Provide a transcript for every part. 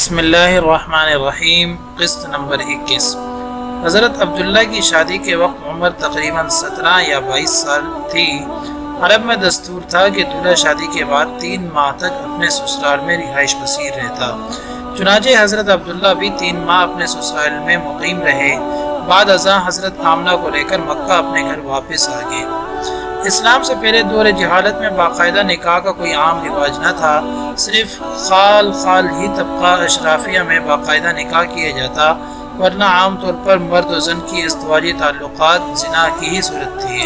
بسم اللہ الرحمن الرحیم۔ قسط نمبر 21۔ حضرت عبداللہ کی شادی کے وقت عمر تقریباً 17 یا 22 سال تھی۔ عرب میں دستور تھا کہ دولہا شادی کے بعد 3 ماہ تک اپنے سسرال میں رہائش پذیر رہتا۔ چنانچہ حضرت عبداللہ بھی 3 ماہ اپنے سسرال میں مقیم رہے۔ بعد ازاں حضرت آمنہ کو لے کر مکہ اپنے گھر واپس آ گئے۔ اسلام سے پہلے دور جہالت میں باقاعدہ نکاح کا کوئی عام رواج نہ تھا، صرف خال ہی طبقہ اشرافیہ میں باقاعدہ نکاح کیا جاتا، ورنہ عام طور پر مرد و زن کی ازدواجی تعلقات زنا کی ہی صورت تھی۔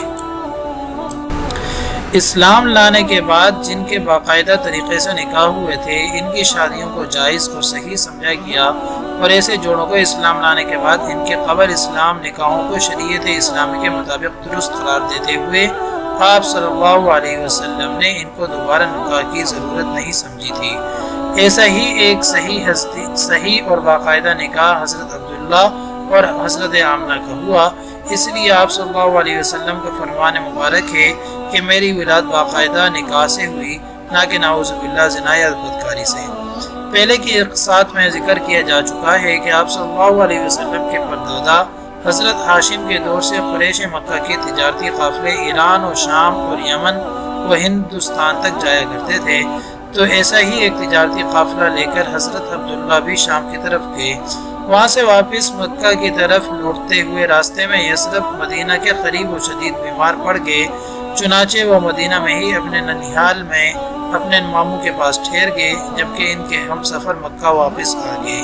اسلام لانے کے بعد جن کے باقاعدہ طریقے سے نکاح ہوئے تھے، ان کی شادیوں کو جائز اور صحیح سمجھا گیا، اور ایسے جوڑوں کو اسلام لانے کے بعد ان کے قبل اسلام نکاحوں کو شریعت اسلامی کے مطابق درست قرار دیتے ہوئے آپ صلی اللہ علیہ وسلم نے ان کو دوبارہ نکاح کی ضرورت نہیں سمجھی تھی۔ ایسا ہی ایک صحیح اور باقاعدہ نکاح حضرت عبداللہ اور حضرت آمنہ کا ہوا۔ اس لیے آپ صلی اللہ علیہ وسلم کا فرمان مبارک ہے کہ میری ولادت باقاعدہ نکاح سے ہوئی، نہ کہ نعوذ باللہ زنا یا بدکاری سے۔ پہلے کی اقساط میں ذکر کیا جا چکا ہے کہ آپ صلی اللہ علیہ وسلم کے پردادا حضرت ہاشم کے دور سے قریش مکہ کے تجارتی قافلے ایران و شام اور یمن و ہندوستان تک جایا کرتے تھے، تو ایسا ہی ایک تجارتی قافلہ لے کر حضرت عبداللہ بھی شام کی طرف گئے۔ وہاں سے واپس مکہ کی طرف لوٹتے ہوئے راستے میں یثرب مدینہ کے قریب و شدید بیمار پڑ گئے، چنانچہ وہ مدینہ میں ہی اپنے ننیھال میں اپنے ماموں کے پاس ٹھہر گئے، جبکہ ان کے ہم سفر مکہ واپس آ گئے۔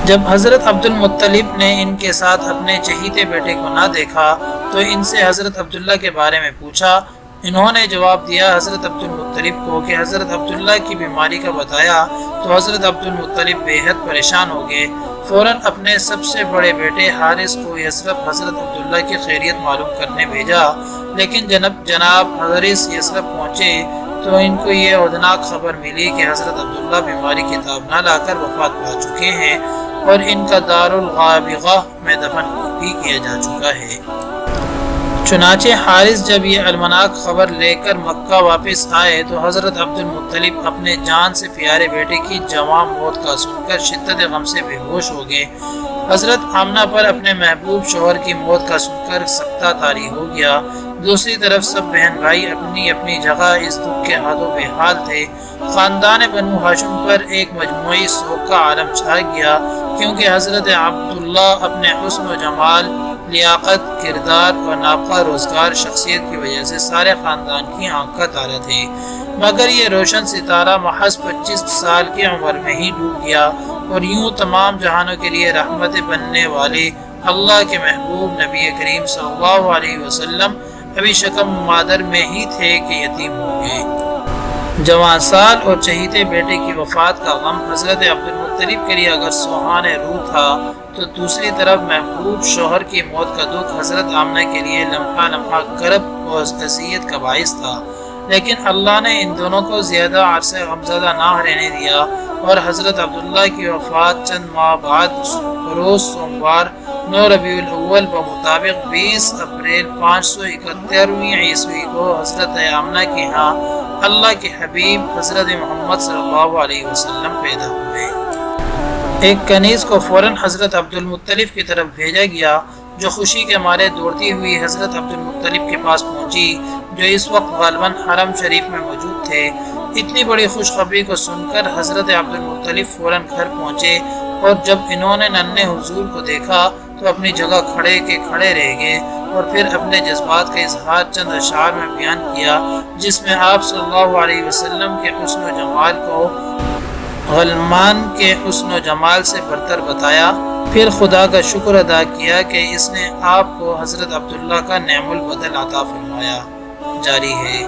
جب حضرت عبد المطلب نے ان کے ساتھ اپنے چہیتے بیٹے کو نہ دیکھا تو ان سے حضرت عبداللہ کے بارے میں پوچھا۔ انہوں نے جواب دیا حضرت عبد المطلب کو کہ حضرت عبداللہ کی بیماری کا بتایا، تو حضرت عبد المطلب بے حد پریشان ہو گئے۔ فوراً اپنے سب سے بڑے بیٹے حارث کو یثرب حضرت عبداللہ کی خیریت معلوم کرنے بھیجا، لیکن جناب حارث یثرب پہنچے تو ان کو یہ اودناک خبر ملی کہ حضرت عبداللہ بیماری کی تاب نہ لا کر وفات پا چکے ہیں، اور ان کا دار الغابغہ میں دفن بھی کیا جا چکا ہے۔ چنانچہ حارث جب یہ المناک خبر لے کر مکہ واپس آئے تو حضرت عبد المطلب اپنے جان سے پیارے بیٹے کی جواں موت کا سن کر شدت غم سے بے ہوش ہو گئے۔ حضرت آمنہ پر اپنے محبوب شوہر کی موت کا سن کر سکتہ طاری ہو گیا۔ دوسری طرف سب بہن بھائی اپنی اپنی جگہ اس دکھ کے ہاتھوں بے حال تھے۔ خاندان بنو ہاشم پر ایک مجموعی سوگ کا عالم چھا گیا، کیونکہ حضرت عبداللہ اپنے حسن و جمال، لیاقت، کردار اور نابغہ روزگار شخصیت کی وجہ سے سارے خاندان کی آنکھ کا تارا تھے، مگر یہ روشن ستارہ محض 25 سال کی عمر میں ہی ڈوب گیا، اور یوں تمام جہانوں کے لیے رحمت بننے والے اللہ کے محبوب نبی کریم صلی اللہ علیہ وسلم ابھی شکم مادر میں ہی تھے کہ یتیم ہو گئے۔ جوان سال اور چہیتے بیٹے کی وفات کا غم حضرت عبد المطلب کے لیے اگر سوہان روح تھا، تو دوسری طرف محبوب شوہر کی موت کا دکھ حضرت آمنہ کے لیے لمحہ لمحہ کرب اور اذیت کا باعث تھا۔ لیکن اللہ نے ان دونوں کو زیادہ عرصہ غمزدہ نہ رہنے دیا، اور حضرت عبداللہ کی وفات چند ماہ بعد روز سوموار 9 ربیع الاول بمطابق 20 اپریل 571 عیسوی کو حضرت آمنہ کے ہاں اللہ کے حبیب حضرت محمد صلی اللہ علیہ وسلم پیدا ہوئے۔ ایک کنیز کو فوراً حضرت عبد المطلب کی طرف بھیجا گیا، جو خوشی کے مارے دوڑتی ہوئی حضرت عبد المطلب کے پاس پہنچی، جو اس وقت غالباً حرم شریف میں موجود تھے۔ اتنی بڑی خوشخبری کو سن کر حضرت عبد المطلب فوراً گھر پہنچے، اور جب انہوں نے ننھے حضور کو دیکھا تو اپنی جگہ کھڑے رہ گئے، اور پھر اپنے جذبات کا اظہار چند اشعار میں بیان کیا، جس میں آپ صلی اللہ علیہ وسلم کے حسن و جمال کو غلمان کے حسن و جمال سے برتر بتایا، پھر خدا کا شکر ادا کیا کہ اس نے آپ کو حضرت عبداللہ کا نعم البدل عطا فرمایا۔ جاری ہے۔